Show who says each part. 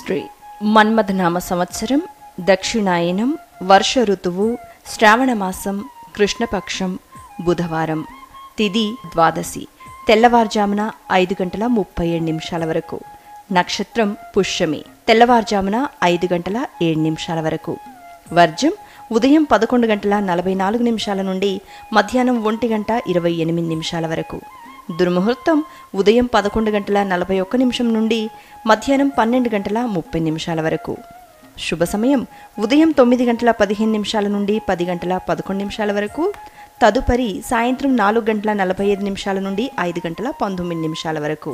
Speaker 1: శ్రీ మన్మథనామ సంవత్సరం దక్షిణాయనం వర్ష ఋతువు శ్రావణమాసం కృష్ణపక్షం బుధవారం తిథి ద్వాదశి తెల్లవారుజామున 5:37 వరకు నక్షత్రం పుష్యమి తెల్లవారుజామున 5:07 వరకు వర్జం ఉదయం 11:44 నుండి మధ్యాహ్నం 1:28 వరకు దుర్ముహూర్తం ఉదయం 11:41 నుండి మధ్యాహ్నం 12:30 వరకు శుభ సమయం ఉదయం 9:15 నుండి 10:11 వరకు తదుపరి సాయంత్రం 4:45 నుండి 5:19 వరకు.